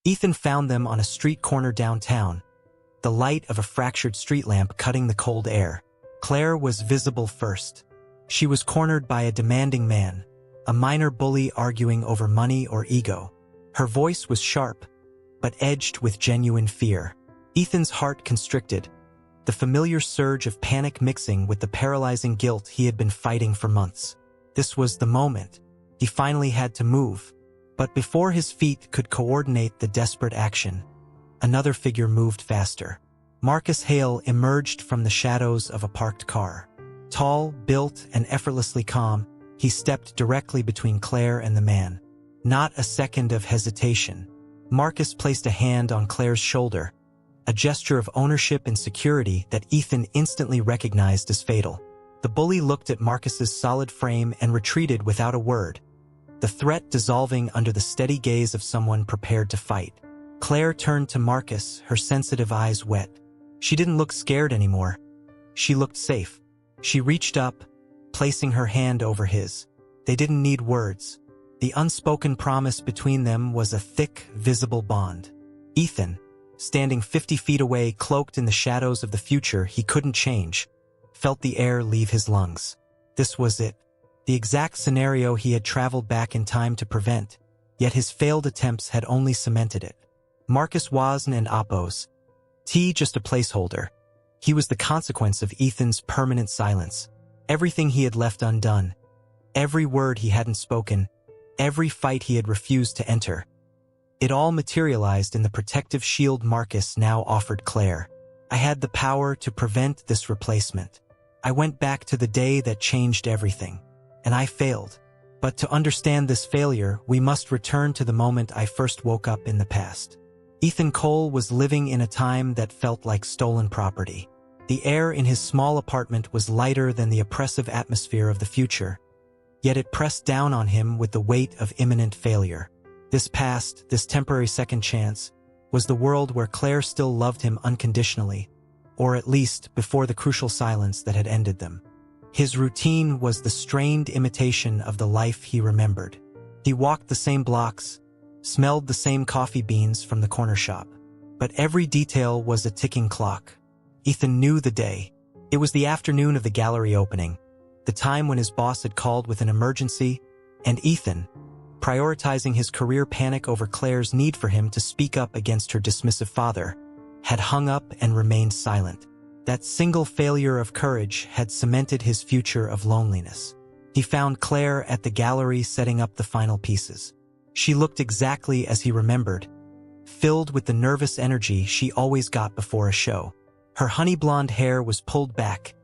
Ethan found them on a street corner downtown, the light of a fractured street lamp cutting the cold air. Claire was visible first. She was cornered by a demanding man, a minor bully arguing over money or ego. Her voice was sharp, but edged with genuine fear. Ethan's heart constricted, the familiar surge of panic mixing with the paralyzing guilt he had been fighting for months. This was the moment. He finally had to move. But before his feet could coordinate the desperate action, another figure moved faster. Marcus Hale emerged from the shadows of a parked car. Tall, built, and effortlessly calm, he stepped directly between Claire and the man. Not a second of hesitation. Marcus placed a hand on Claire's shoulder, a gesture of ownership and security that Ethan instantly recognized as fatal. The bully looked at Marcus's solid frame and retreated without a word, the threat dissolving under the steady gaze of someone prepared to fight. Claire turned to Marcus, her sensitive eyes wet. She didn't look scared anymore. She looked safe. She reached up, placing her hand over his. They didn't need words. The unspoken promise between them was a thick, visible bond. Ethan, standing 50 feet away, cloaked in the shadows of the future he couldn't change, felt the air leave his lungs. This was it. The exact scenario he had traveled back in time to prevent, yet his failed attempts had only cemented it. Marcus wasn't an oppose. Just a placeholder. He was the consequence of Ethan's permanent silence. Everything he had left undone. Every word he hadn't spoken. Every fight he had refused to enter. It all materialized in the protective shield Marcus now offered Claire. I had the power to prevent this replacement. I went back to the day that changed everything. And I failed. But to understand this failure, we must return to the moment I first woke up in the past. Ethan Cole was living in a time that felt like stolen property. The air in his small apartment was lighter than the oppressive atmosphere of the future, yet it pressed down on him with the weight of imminent failure. This past, this temporary second chance, was the world where Claire still loved him unconditionally, or at least before the crucial silence that had ended them. His routine was the strained imitation of the life he remembered. He walked the same blocks, smelled the same coffee beans from the corner shop. But every detail was a ticking clock. Ethan knew the day. It was the afternoon of the gallery opening, the time when his boss had called with an emergency, and Ethan, prioritizing his career panic over Claire's need for him to speak up against her dismissive father, had hung up and remained silent. That single failure of courage had cemented his future of loneliness. He found Claire at the gallery setting up the final pieces. She looked exactly as he remembered, filled with the nervous energy she always got before a show. Her honey blonde hair was pulled back,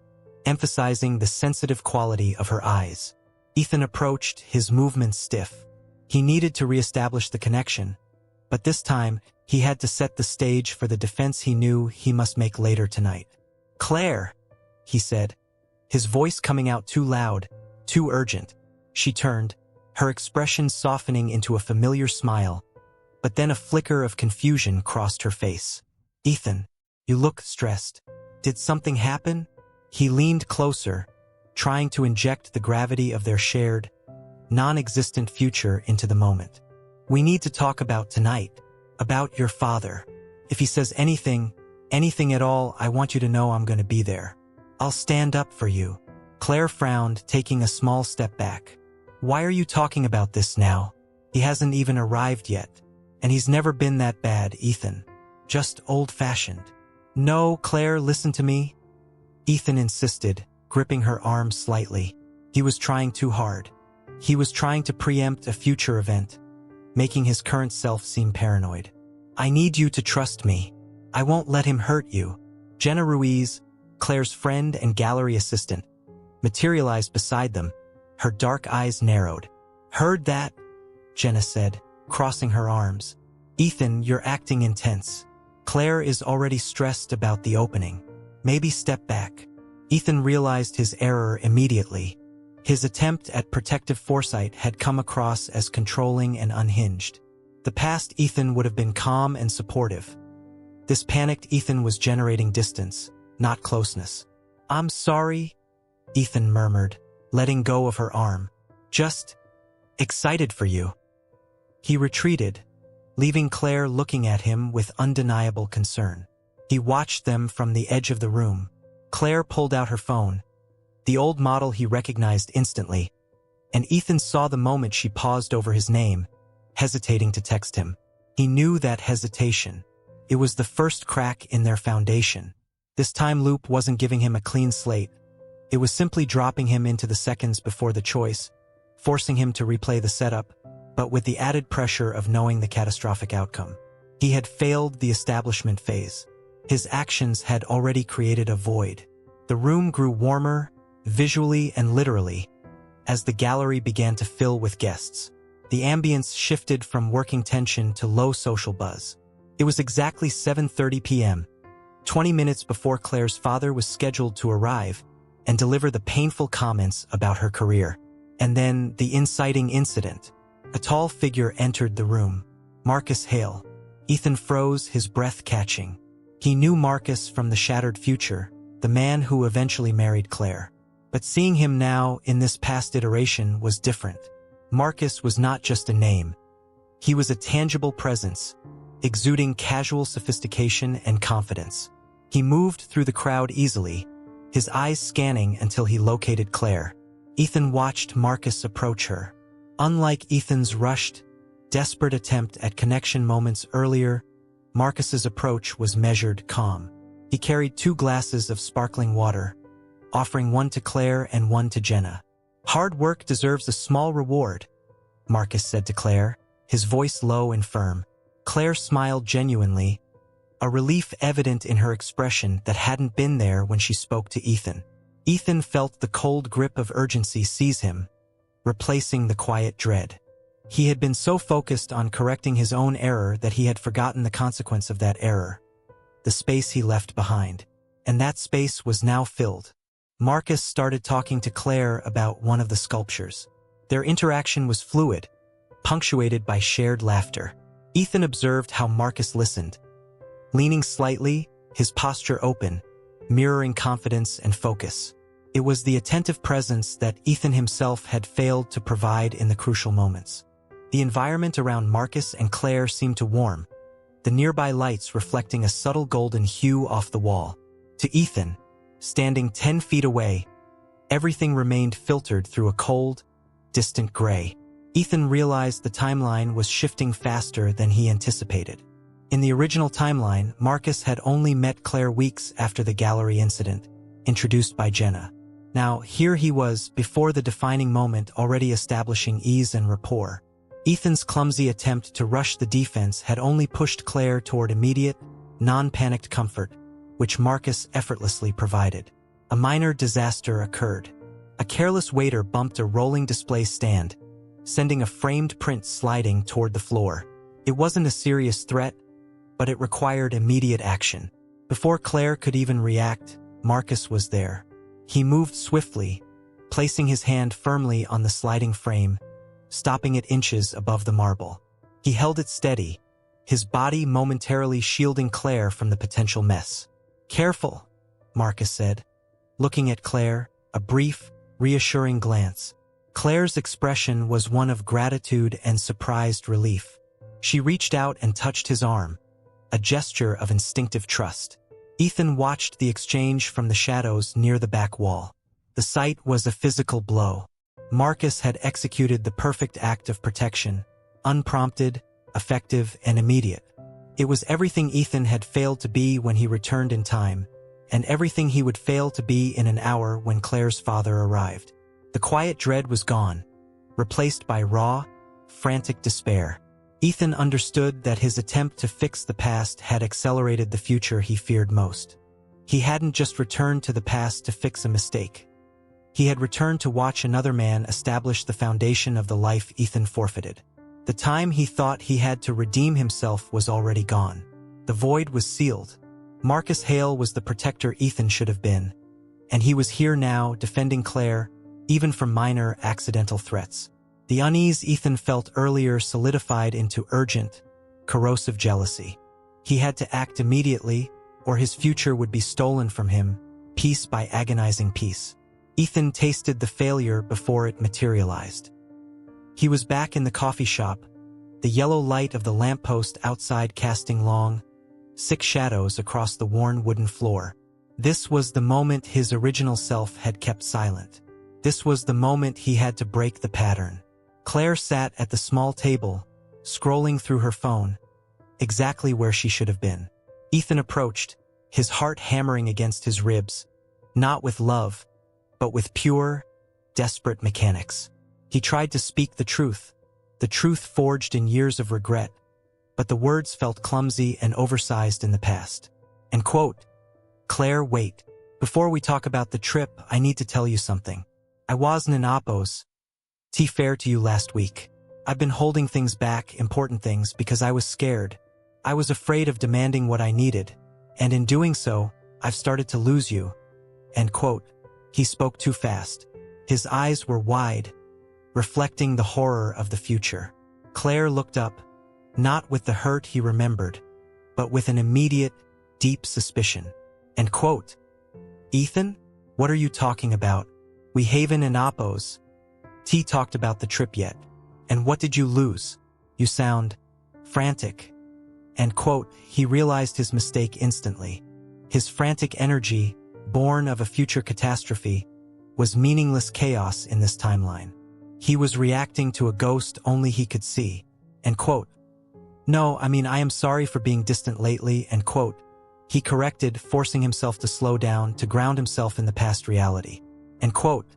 emphasizing the sensitive quality of her eyes. Ethan approached, his movements stiff. He needed to reestablish the connection, but this time he had to set the stage for the defense he knew he must make later tonight. "Claire," he said, his voice coming out too loud, too urgent. She turned, her expression softening into a familiar smile, but then a flicker of confusion crossed her face. "Ethan, you look stressed. Did something happen?" He leaned closer, trying to inject the gravity of their shared, non-existent future into the moment. "We need to talk about tonight, about your father. If he says anything at all, I want you to know I'm going to be there. I'll stand up for you." Claire frowned, taking a small step back. "Why are you talking about this now? He hasn't even arrived yet. And he's never been that bad, Ethan. Just old-fashioned." "No, Claire, listen to me." Ethan insisted, gripping her arm slightly. He was trying too hard. He was trying to preempt a future event, making his current self seem paranoid. "I need you to trust me. I won't let him hurt you." Jenna Ruiz, Claire's friend and gallery assistant, materialized beside them, her dark eyes narrowed. "Heard that?" Jenna said, crossing her arms. "Ethan, you're acting intense. Claire is already stressed about the opening. Maybe step back." Ethan realized his error immediately. His attempt at protective foresight had come across as controlling and unhinged. The past Ethan would have been calm and supportive. This panicked Ethan was generating distance, not closeness. "I'm sorry," Ethan murmured, letting go of her arm. "Just excited for you." He retreated, leaving Claire looking at him with undeniable concern. He watched them from the edge of the room. Claire pulled out her phone, the old model he recognized instantly, and Ethan saw the moment she paused over his name, hesitating to text him. He knew that hesitation. It was the first crack in their foundation. This time loop wasn't giving him a clean slate. It was simply dropping him into the seconds before the choice, forcing him to replay the setup, but with the added pressure of knowing the catastrophic outcome. He had failed the establishment phase. His actions had already created a void. The room grew warmer, visually and literally, as the gallery began to fill with guests. The ambience shifted from working tension to low social buzz. It was exactly 7:30 p.m., 20 minutes before Claire's father was scheduled to arrive and deliver the painful comments about her career. And then the inciting incident. A tall figure entered the room. Marcus Hale. Ethan froze, his breath catching. He knew Marcus from the Shattered Future, the man who eventually married Claire. But seeing him now in this past iteration was different. Marcus was not just a name. He was a tangible presence, exuding casual sophistication and confidence. He moved through the crowd easily, his eyes scanning until he located Claire. Ethan watched Marcus approach her. Unlike Ethan's rushed, desperate attempt at connection moments earlier, Marcus's approach was measured, calm. He carried 2 glasses of sparkling water, offering one to Claire and one to Jenna. "Hard work deserves a small reward," Marcus said to Claire, his voice low and firm. Claire smiled genuinely, a relief evident in her expression that hadn't been there when she spoke to Ethan. Ethan felt the cold grip of urgency seize him, replacing the quiet dread. He had been so focused on correcting his own error that he had forgotten the consequence of that error, the space he left behind. And that space was now filled. Marcus started talking to Claire about one of the sculptures. Their interaction was fluid, punctuated by shared laughter. Ethan observed how Marcus listened, leaning slightly, his posture open, mirroring confidence and focus. It was the attentive presence that Ethan himself had failed to provide in the crucial moments. The environment around Marcus and Claire seemed to warm, the nearby lights reflecting a subtle golden hue off the wall. To Ethan, standing 10 feet away, everything remained filtered through a cold, distant gray. Ethan realized the timeline was shifting faster than he anticipated. In the original timeline, Marcus had only met Claire weeks after the gallery incident, introduced by Jenna. Now, here he was, before the defining moment, already establishing ease and rapport. Ethan's clumsy attempt to rush the defense had only pushed Claire toward immediate, non-panicked comfort, which Marcus effortlessly provided. A minor disaster occurred. A careless waiter bumped a rolling display stand, sending a framed print sliding toward the floor. It wasn't a serious threat, but it required immediate action. Before Claire could even react, Marcus was there. He moved swiftly, placing his hand firmly on the sliding frame, stopping it inches above the marble. He held it steady, his body momentarily shielding Claire from the potential mess. "Careful," Marcus said, looking at Claire, a brief, reassuring glance. Claire's expression was one of gratitude and surprised relief. She reached out and touched his arm, a gesture of instinctive trust. Ethan watched the exchange from the shadows near the back wall. The sight was a physical blow. Marcus had executed the perfect act of protection, unprompted, effective, and immediate. It was everything Ethan had failed to be when he returned in time, and everything he would fail to be in an hour when Claire's father arrived. The quiet dread was gone, replaced by raw, frantic despair. Ethan understood that his attempt to fix the past had accelerated the future he feared most. He hadn't just returned to the past to fix a mistake. He had returned to watch another man establish the foundation of the life Ethan forfeited. The time he thought he had to redeem himself was already gone. The void was sealed. Marcus Hale was the protector Ethan should have been, and he was here now, defending Claire, even from minor, accidental threats. The unease Ethan felt earlier solidified into urgent, corrosive jealousy. He had to act immediately, or his future would be stolen from him, piece by agonizing piece. Ethan tasted the failure before it materialized. He was back in the coffee shop, the yellow light of the lamppost outside casting long, sick shadows across the worn wooden floor. This was the moment his original self had kept silent. This was the moment he had to break the pattern. Claire sat at the small table, scrolling through her phone, exactly where she should have been. Ethan approached, his heart hammering against his ribs, not with love, but with pure, desperate mechanics. He tried to speak the truth forged in years of regret, but the words felt clumsy and oversized in the past. And quote, "Claire, wait. Before we talk about the trip, I need to tell you something. I wasn't in Appos. Fair to you last week. I've been holding things back, important things, because I was scared. I was afraid of demanding what I needed, and in doing so, I've started to lose you." End quote. He spoke too fast. His eyes were wide, reflecting the horror of the future. Claire looked up, not with the hurt he remembered, but with an immediate, deep suspicion. End quote. "Ethan, what are you talking about? We haven and Appos. Talked about the trip yet. And what did you lose? You sound frantic." End quote. He realized his mistake instantly. His frantic energy, born of a future catastrophe, was meaningless chaos in this timeline. He was reacting to a ghost only he could see. End quote. "No, I mean, I am sorry for being distant lately." End quote. He corrected, forcing himself to slow down, to ground himself in the past reality. End quote.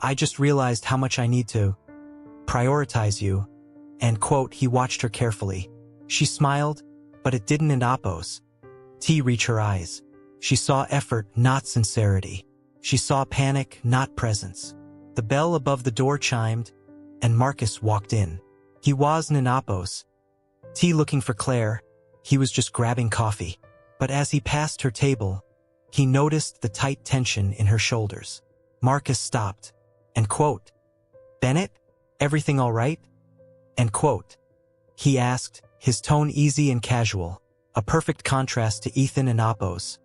"I just realized how much I need to prioritize you." End quote. He watched her carefully. She smiled, but it didn't in Appos. Reach her eyes. She saw effort, not sincerity. She saw panic, not presence. The bell above the door chimed, and Marcus walked in. He wasn't in Appos. Looking for Claire. He was just grabbing coffee. But as he passed her table, he noticed the tight tension in her shoulders. Marcus stopped. End quote. "Bennett, everything all right?" End quote. He asked, his tone easy and casual, a perfect contrast to Ethan and Appos'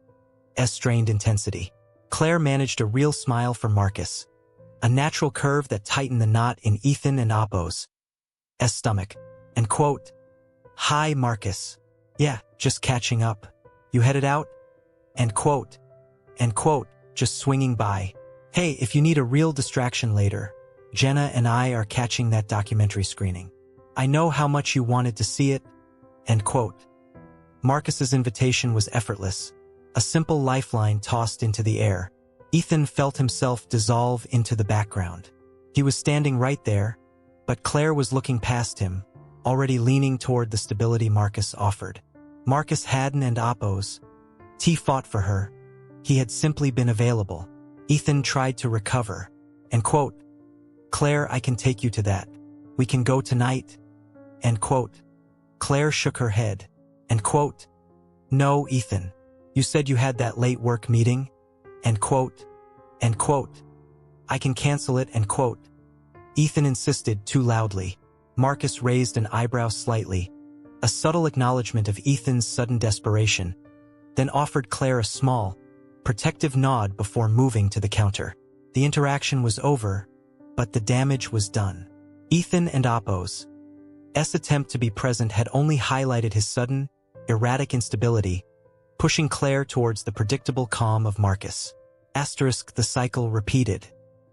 strained intensity. Claire managed a real smile for Marcus, a natural curve that tightened the knot in Ethan and Appos' stomach. End quote. "Hi, Marcus. Yeah, just catching up. You headed out?" End quote. End quote. "Just swinging by. Hey, if you need a real distraction later, Jenna and I are catching that documentary screening. I know how much you wanted to see it." End quote. Marcus's invitation was effortless, a simple lifeline tossed into the air. Ethan felt himself dissolve into the background. He was standing right there, but Claire was looking past him, already leaning toward the stability Marcus offered. Marcus hadn't and Appos. Fought for her. He had simply been available. Ethan tried to recover. End quote. "Claire, I can take you to that. We can go tonight." End quote. Claire shook her head. End quote. "No, Ethan. You said you had that late work meeting." End quote. End quote. "I can cancel it." End quote. Ethan insisted too loudly. Marcus raised an eyebrow slightly, a subtle acknowledgement of Ethan's sudden desperation, then offered Claire a small, protective nod before moving to the counter. The interaction was over, but the damage was done. Ethan and Appos' attempt to be present had only highlighted his sudden, erratic instability, pushing Claire towards the predictable calm of Marcus. The cycle repeated.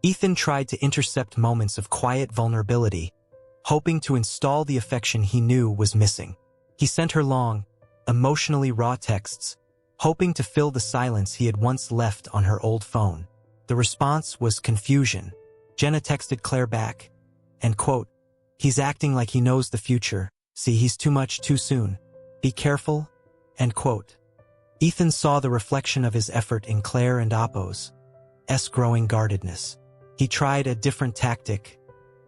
Ethan tried to intercept moments of quiet vulnerability, hoping to install the affection he knew was missing. He sent her long, emotionally raw texts, hoping to fill the silence he had once left on her old phone. The response was confusion. Jenna texted Claire back. End quote. "He's acting like he knows the future. See, he's too much too soon. Be careful." End quote. Ethan saw the reflection of his effort in Claire and Appos' growing guardedness. He tried a different tactic,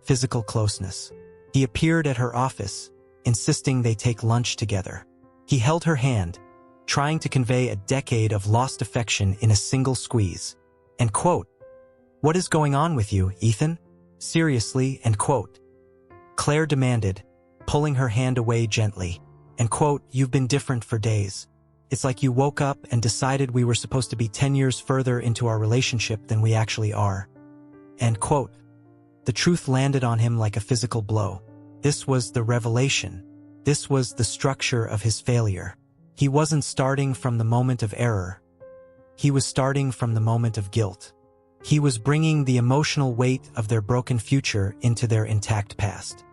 physical closeness. He appeared at her office, insisting they take lunch together. He held her hand, trying to convey a decade of lost affection in a single squeeze. End quote. "What is going on with you, Ethan? Seriously?" End quote. Claire demanded, pulling her hand away gently. End quote. "You've been different for days. It's like you woke up and decided we were supposed to be 10 years further into our relationship than we actually are." End quote. The truth landed on him like a physical blow. This was the revelation. This was the structure of his failure. He wasn't starting from the moment of error. He was starting from the moment of guilt. He was bringing the emotional weight of their broken future into their intact past.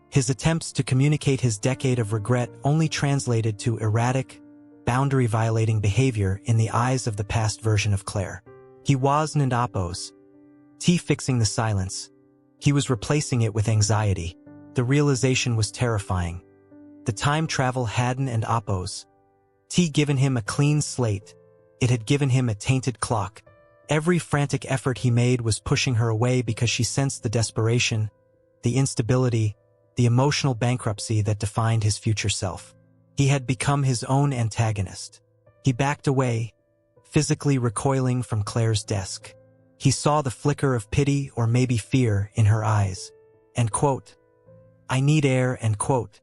His attempts to communicate his decade of regret only translated to erratic, boundary-violating behavior in the eyes of the past version of Claire. He wasn't Apos. T fixing the silence. He was replacing it with anxiety. The realization was terrifying. The time travel hadn't and Apos. T given him a clean slate. It had given him a tainted clock. Every frantic effort he made was pushing her away because she sensed the desperation, the instability, the emotional bankruptcy that defined his future self. He had become his own antagonist. He backed away, physically recoiling from Claire's desk. He saw the flicker of pity or maybe fear in her eyes. And quote, "I need air," end quote.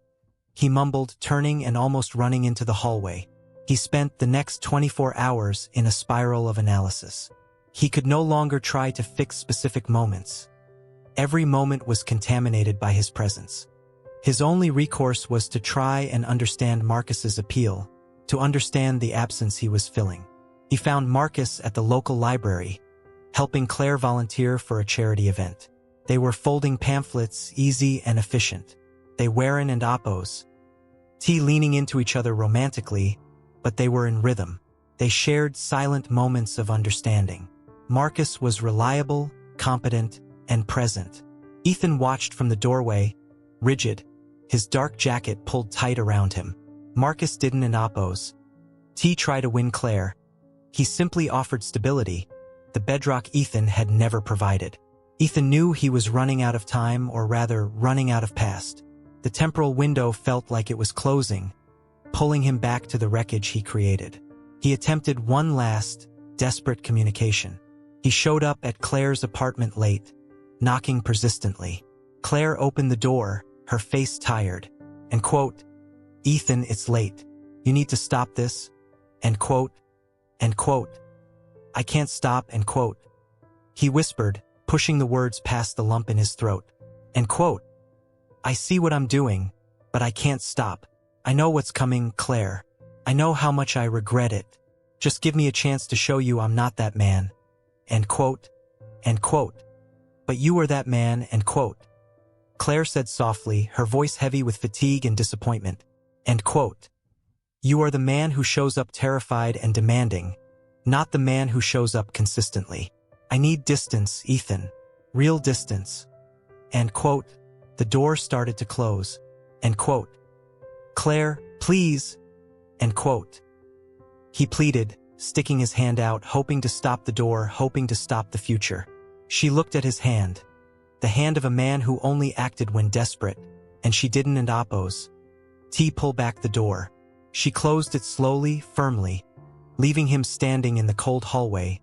He mumbled, turning and almost running into the hallway. He spent the next 24 hours in a spiral of analysis. He could no longer try to fix specific moments. Every moment was contaminated by his presence. His only recourse was to try and understand Marcus's appeal, to understand the absence he was filling. He found Marcus at the local library, helping Claire volunteer for a charity event. They were folding pamphlets, easy and efficient. They weren't and Apos. T leaning into each other romantically, but they were in rhythm. They shared silent moments of understanding. Marcus was reliable, competent, and present. Ethan watched from the doorway, rigid, his dark jacket pulled tight around him. Marcus didn't and Apos. T tried to win Claire. He simply offered stability, the bedrock Ethan had never provided. Ethan knew he was running out of time, or rather, running out of past. The temporal window felt like it was closing, pulling him back to the wreckage he created. He attempted one last, desperate communication. He showed up at Claire's apartment late, knocking persistently. Claire opened the door, her face tired, and quote, "Ethan, it's late. You need to stop this," end quote, end quote. "I can't stop," end quote. He whispered, pushing the words past the lump in his throat. End quote. "I see what I'm doing, but I can't stop. I know what's coming, Claire. I know how much I regret it. Just give me a chance to show you I'm not that man." End quote. End quote. "But you were that man," end quote. Claire said softly, her voice heavy with fatigue and disappointment. End quote. "You are the man who shows up terrified and demanding, not the man who shows up consistently. I need distance, Ethan. Real distance." End quote. The door started to close. End quote. "Claire, please." End quote. He pleaded, sticking his hand out, hoping to stop the door, hoping to stop the future. She looked at his hand, the hand of a man who only acted when desperate, and she didn't and Apos. T pulled back the door. She closed it slowly, firmly, leaving him standing in the cold hallway,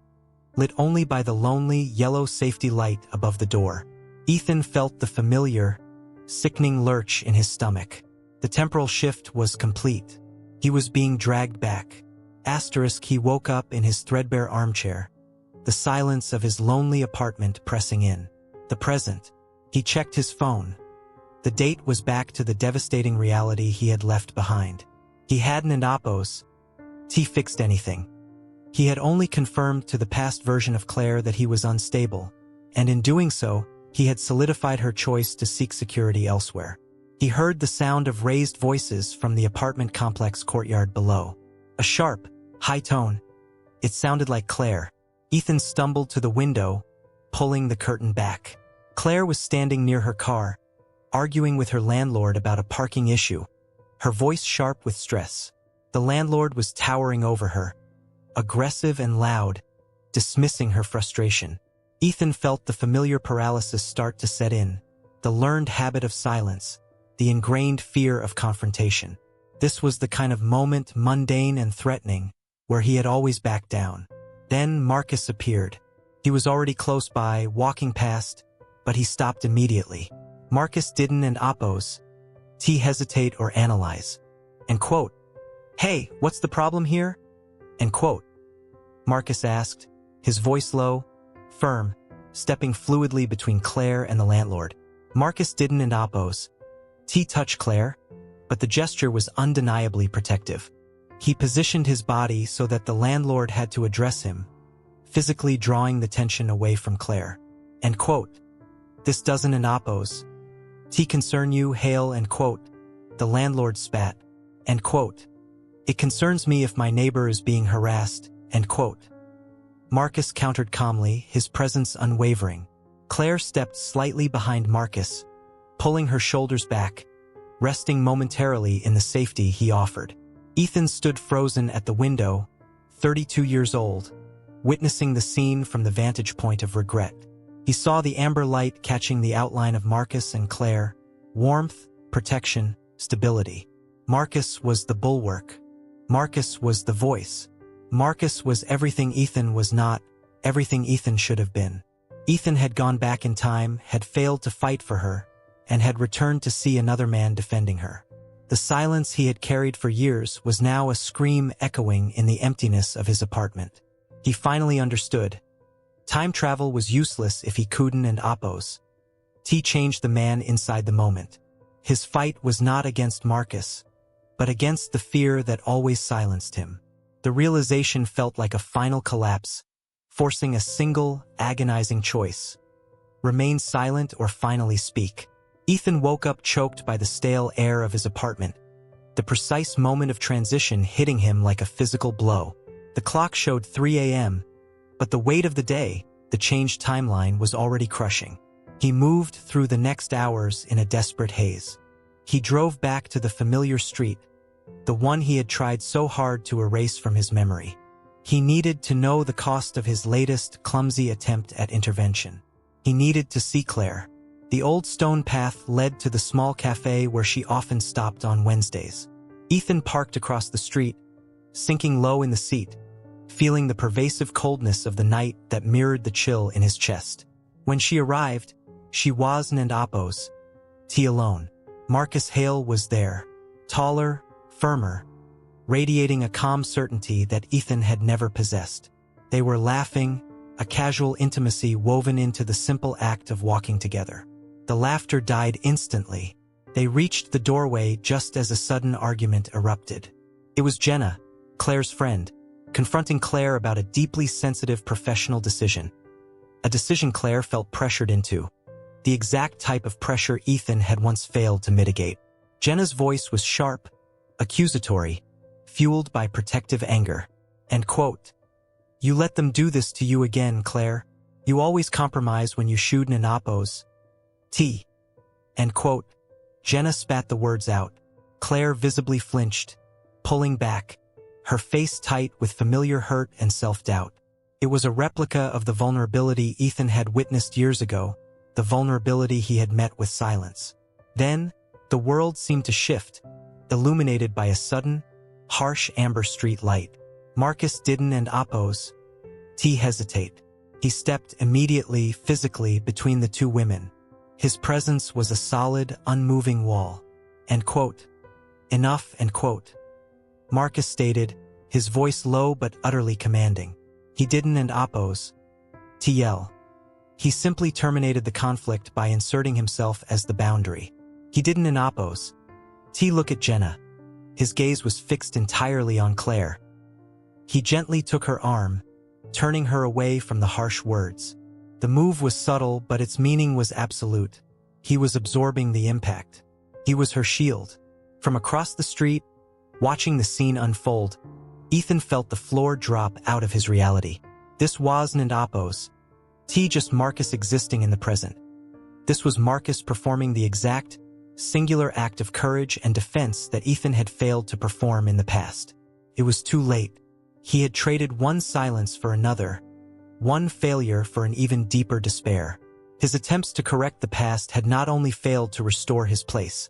lit only by the lonely, yellow safety light above the door. Ethan felt the familiar, sickening lurch in his stomach. The temporal shift was complete. He was being dragged back. Asterisk, he woke up in his threadbare armchair, the silence of his lonely apartment pressing in. The present. He checked his phone. The date was back to the devastating reality he had left behind. He hadn't and Apos. T fixed anything. He had only confirmed to the past version of Claire that he was unstable, and in doing so, he had solidified her choice to seek security elsewhere. He heard the sound of raised voices from the apartment complex courtyard below. A sharp, high tone. It sounded like Claire. Ethan stumbled to the window, pulling the curtain back. Claire was standing near her car, arguing with her landlord about a parking issue, her voice sharp with stress. The landlord was towering over her, aggressive and loud, dismissing her frustration. Ethan felt the familiar paralysis start to set in, the learned habit of silence, the ingrained fear of confrontation. This was the kind of moment, mundane and threatening, where he had always backed down. Then Marcus appeared. He was already close by, walking past, but he stopped immediately. Marcus didn't and Apos. T hesitate or analyze. End quote. "Hey, what's the problem here?" End quote. Marcus asked, his voice low, firm, stepping fluidly between Claire and the landlord. Marcus didn't and Apos. T touched Claire, but the gesture was undeniably protective. He positioned his body so that the landlord had to address him, physically drawing the tension away from Claire. End quote. This doesn't an oppose. T concern you, Hale, end quote. The landlord spat. End quote. It concerns me if my neighbor is being harassed, end quote. Marcus countered calmly, his presence unwavering. Claire stepped slightly behind Marcus, pulling her shoulders back, resting momentarily in the safety he offered. Ethan stood frozen at the window, 32 years old, witnessing the scene from the vantage point of regret. He saw the amber light catching the outline of Marcus and Claire, warmth, protection, stability. Marcus was the bulwark. Marcus was the voice. Marcus was everything Ethan was not, everything Ethan should have been. Ethan had gone back in time, had failed to fight for her, and had returned to see another man defending her. The silence he had carried for years was now a scream echoing in the emptiness of his apartment. He finally understood. Time travel was useless if he couldn't and oppose. T changed the man inside the moment. His fight was not against Marcus, but against the fear that always silenced him. The realization felt like a final collapse, forcing a single, agonizing choice. Remain silent or finally speak. Ethan woke up choked by the stale air of his apartment, the precise moment of transition hitting him like a physical blow. The clock showed 3 a.m., but the weight of the day, the changed timeline, was already crushing. He moved through the next hours in a desperate haze. He drove back to the familiar street, the one he had tried so hard to erase from his memory. He needed to know the cost of his latest, clumsy attempt at intervention. He needed to see Claire. The old stone path led to the small cafe where she often stopped on Wednesdays. Ethan parked across the street, sinking low in the seat, feeling the pervasive coldness of the night that mirrored the chill in his chest. When she arrived, she wasn't and oppose. T alone. Marcus Hale was there, taller, firmer, radiating a calm certainty that Ethan had never possessed. They were laughing, a casual intimacy woven into the simple act of walking together. The laughter died instantly. They reached the doorway just as a sudden argument erupted. It was Jenna, Claire's friend, confronting Claire about a deeply sensitive professional decision. A decision Claire felt pressured into. The exact type of pressure Ethan had once failed to mitigate. Jenna's voice was sharp, accusatory, fueled by protective anger. End quote. You let them do this to you again, Claire. You always compromise when you shoot an oppose. T. End quote. Jenna spat the words out. Claire visibly flinched, pulling back, her face tight with familiar hurt and self-doubt. It was a replica of the vulnerability Ethan had witnessed years ago, the vulnerability he had met with silence. Then, the world seemed to shift, illuminated by a sudden, harsh amber street light. Marcus didn't and oppose. T hesitate. He stepped immediately, physically, between the two women. His presence was a solid, unmoving wall. End quote. Enough, end quote. Marcus stated, his voice low but utterly commanding. He didn't and oppose. TL. He simply terminated the conflict by inserting himself as the boundary. He didn't and oppose. T look at Jenna. His gaze was fixed entirely on Claire. He gently took her arm, turning her away from the harsh words. The move was subtle, but its meaning was absolute. He was absorbing the impact. He was her shield. From across the street, watching the scene unfold, Ethan felt the floor drop out of his reality. This wasn't an oppose. T just Marcus existing in the present. This was Marcus performing the exact, singular act of courage and defense that Ethan had failed to perform in the past. It was too late. He had traded one silence for another, one failure for an even deeper despair. His attempts to correct the past had not only failed to restore his place,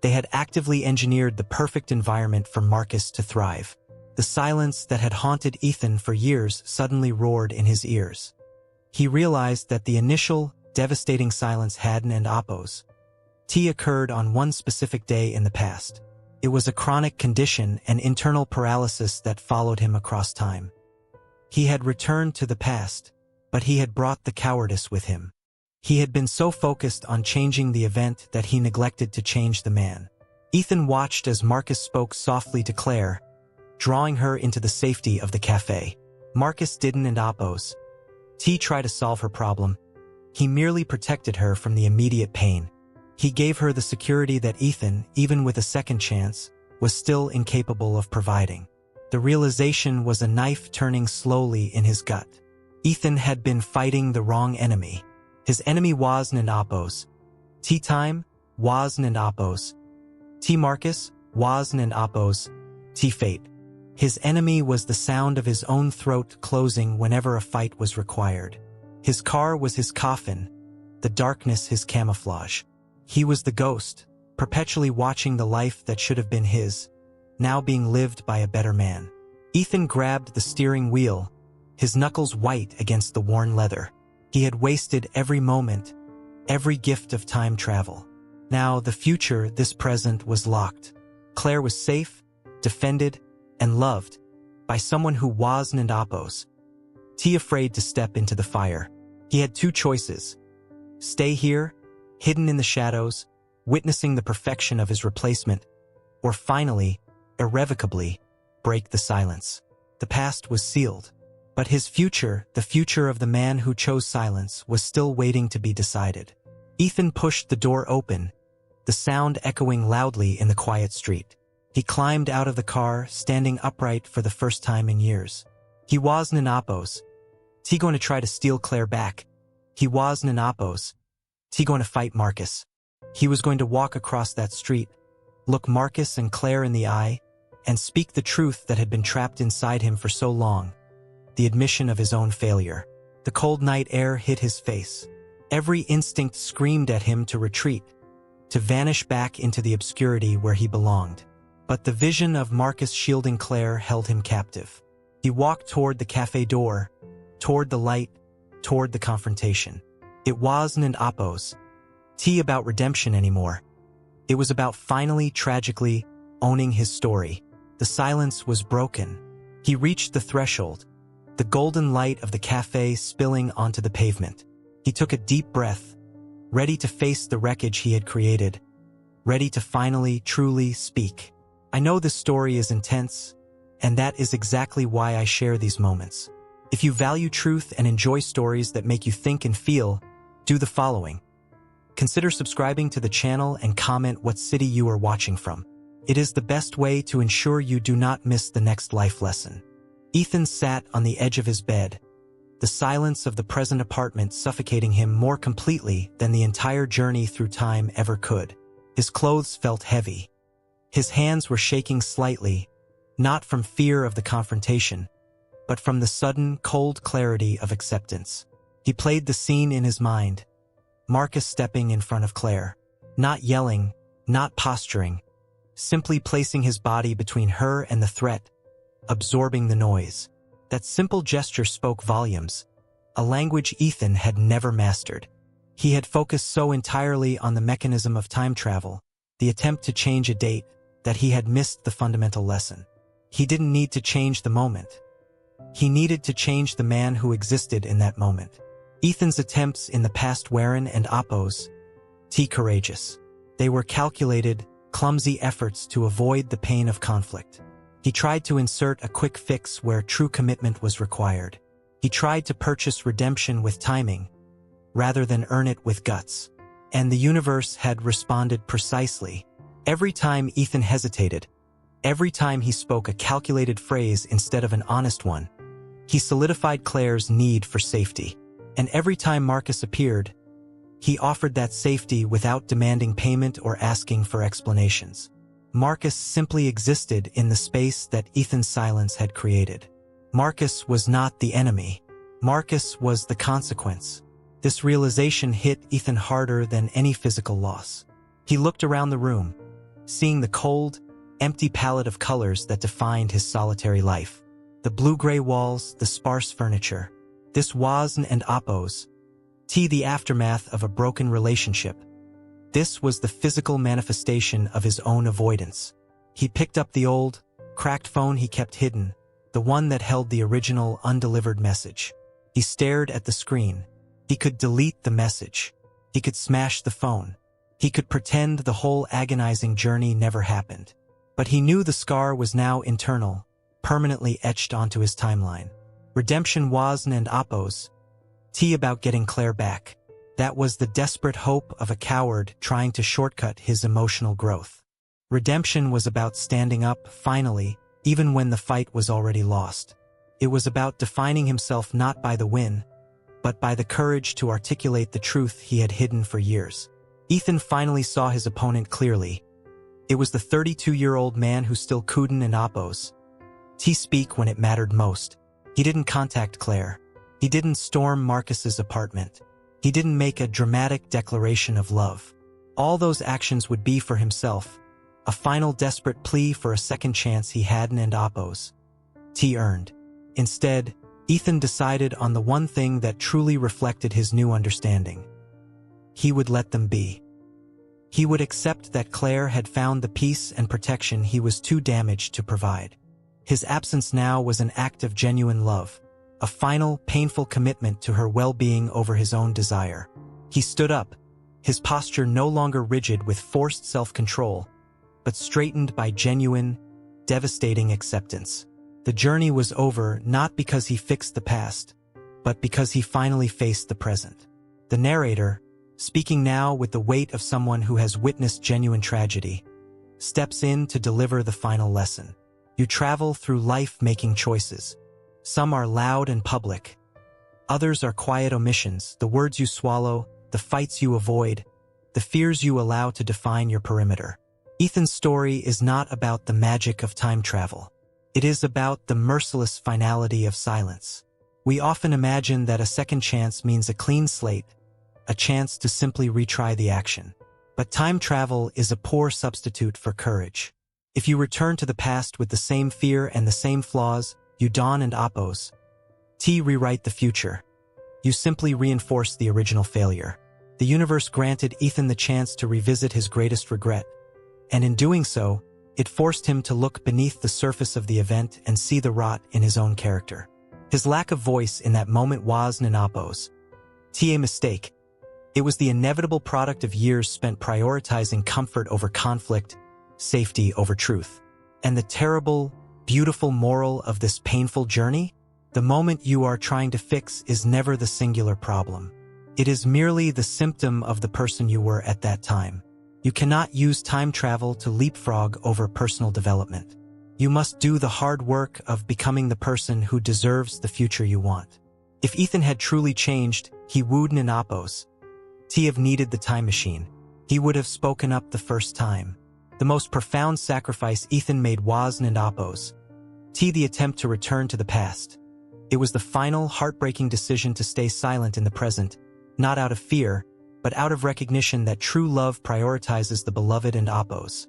they had actively engineered the perfect environment for Marcus to thrive. The silence that had haunted Ethan for years suddenly roared in his ears. He realized that the initial, devastating silence had an oppose. T occurred on one specific day in the past. It was a chronic condition and internal paralysis that followed him across time. He had returned to the past, but he had brought the cowardice with him. He had been so focused on changing the event that he neglected to change the man. Ethan watched as Marcus spoke softly to Claire, drawing her into the safety of the cafe. Marcus didn't oppose. T tried to solve her problem. He merely protected her from the immediate pain. He gave her the security that Ethan, even with a second chance, was still incapable of providing. The realization was a knife turning slowly in his gut. Ethan had been fighting the wrong enemy. His enemy wasn't Oppos. Tea time wasn't Oppos. T Marcus wasn't Oppos. T fate. His enemy was the sound of his own throat closing whenever a fight was required. His car was his coffin, the darkness his camouflage. He was the ghost, perpetually watching the life that should have been his, now being lived by a better man. Ethan grabbed the steering wheel, his knuckles white against the worn leather. He had wasted every moment, every gift of time travel. Now, the future, this present, was locked. Claire was safe, defended, and loved by someone who wasn't Oppos. T afraid to step into the fire. He had two choices. Stay here, hidden in the shadows, witnessing the perfection of his replacement, or finally, irrevocably, break the silence. The past was sealed, but his future, the future of the man who chose silence, was still waiting to be decided. Ethan pushed the door open, the sound echoing loudly in the quiet street. He climbed out of the car, standing upright for the first time in years. He wasn't Oppos. T going to try to steal Claire back. He wasn't Oppos. T going to fight Marcus. He was going to walk across that street, look Marcus and Claire in the eye, and speak the truth that had been trapped inside him for so long, the admission of his own failure. The cold night air hit his face. Every instinct screamed at him to retreat, to vanish back into the obscurity where he belonged. But the vision of Marcus shielding Claire held him captive. He walked toward the cafe door, toward the light, toward the confrontation. It wasn't Oppos. T about redemption anymore. It was about finally, tragically, owning his story. The silence was broken. He reached the threshold, the golden light of the cafe spilling onto the pavement. He took a deep breath, ready to face the wreckage he had created, ready to finally, truly speak. I know this story is intense, and that is exactly why I share these moments. If you value truth and enjoy stories that make you think and feel, do the following. Consider subscribing to the channel and comment what city you are watching from. It is the best way to ensure you do not miss the next life lesson. Ethan sat on the edge of his bed, the silence of the present apartment suffocating him more completely than the entire journey through time ever could. His clothes felt heavy. His hands were shaking slightly, not from fear of the confrontation, but from the sudden, cold clarity of acceptance. He played the scene in his mind. Marcus stepping in front of Claire, not yelling, not posturing, simply placing his body between her and the threat, absorbing the noise. That simple gesture spoke volumes, a language Ethan had never mastered. He had focused so entirely on the mechanism of time travel, the attempt to change a date, that he had missed the fundamental lesson. He didn't need to change the moment. He needed to change the man who existed in that moment. Ethan's attempts in the past weren't Oppos. T courageous. They were calculated, clumsy efforts to avoid the pain of conflict. He tried to insert a quick fix where true commitment was required. He tried to purchase redemption with timing, rather than earn it with guts. And the universe had responded precisely. Every time Ethan hesitated, every time he spoke a calculated phrase instead of an honest one, he solidified Claire's need for safety. And every time Marcus appeared, he offered that safety without demanding payment or asking for explanations. Marcus simply existed in the space that Ethan's silence had created. Marcus was not the enemy. Marcus was the consequence. This realization hit Ethan harder than any physical loss. He looked around the room, seeing the cold, empty palette of colors that defined his solitary life. The blue-gray walls, the sparse furniture. This wasn't Oppos. T the aftermath of a broken relationship. This was the physical manifestation of his own avoidance. He picked up the old, cracked phone he kept hidden, the one that held the original undelivered message. He stared at the screen, He could delete the message. He could smash the phone. He could pretend the whole agonizing journey never happened. But he knew the scar was now internal, permanently etched onto his timeline. Redemption wasn't and Appos. T about getting Claire back. That was the desperate hope of a coward trying to shortcut his emotional growth. Redemption was about standing up, finally, even when the fight was already lost. It was about defining himself not by the win, but by the courage to articulate the truth he had hidden for years. Ethan finally saw his opponent clearly. It was the 32-year-old man who still couldn't and Appos. T speak when it mattered most. He didn't contact Claire. He didn't storm Marcus's apartment. He didn't make a dramatic declaration of love. All those actions would be for himself, a final desperate plea for a second chance he hadn't and Appos. T earned. Instead, Ethan decided on the one thing that truly reflected his new understanding. He would let them be. He would accept that Claire had found the peace and protection he was too damaged to provide. His absence now was an act of genuine love, a final, painful commitment to her well-being over his own desire. He stood up, his posture no longer rigid with forced self-control, but straightened by genuine, devastating acceptance. The journey was over not because he fixed the past, but because he finally faced the present. The narrator, speaking now with the weight of someone who has witnessed genuine tragedy, steps in to deliver the final lesson. You travel through life making choices. Some are loud and public. Others are quiet omissions, the words you swallow, the fights you avoid, the fears you allow to define your perimeter. Ethan's story is not about the magic of time travel. It is about the merciless finality of silence. We often imagine that a second chance means a clean slate, a chance to simply retry the action. But time travel is a poor substitute for courage. If you return to the past with the same fear and the same flaws, you Dawn and Appos. T rewrite the future. You simply reinforce the original failure. The universe granted Ethan the chance to revisit his greatest regret, and in doing so, it forced him to look beneath the surface of the event and see the rot in his own character. His lack of voice in that moment wasn't an Appos. T a mistake. It was the inevitable product of years spent prioritizing comfort over conflict, safety over truth. And the terrible, beautiful moral of this painful journey? The moment you are trying to fix is never the singular problem. It is merely the symptom of the person you were at that time. You cannot use time travel to leapfrog over personal development. You must do the hard work of becoming the person who deserves the future you want. If Ethan had truly changed, he wouldn't and Appos. T have needed the time machine. He would have spoken up the first time. The most profound sacrifice Ethan made wasn't and Appos. T the attempt to return to the past. It was the final, heartbreaking decision to stay silent in the present, not out of fear, but out of recognition that true love prioritizes the beloved and Appos'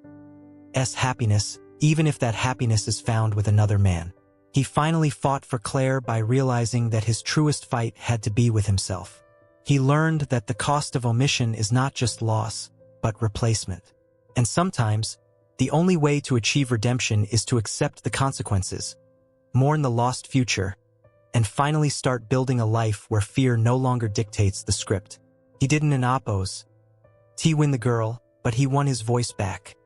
happiness, even if that happiness is found with another man. He finally fought for Claire by realizing that his truest fight had to be with himself. He learned that the cost of omission is not just loss, but replacement. And sometimes, the only way to achieve redemption is to accept the consequences, mourn the lost future, and finally start building a life where fear no longer dictates the script. He didn't in Appos. T win the girl, but he won his voice back.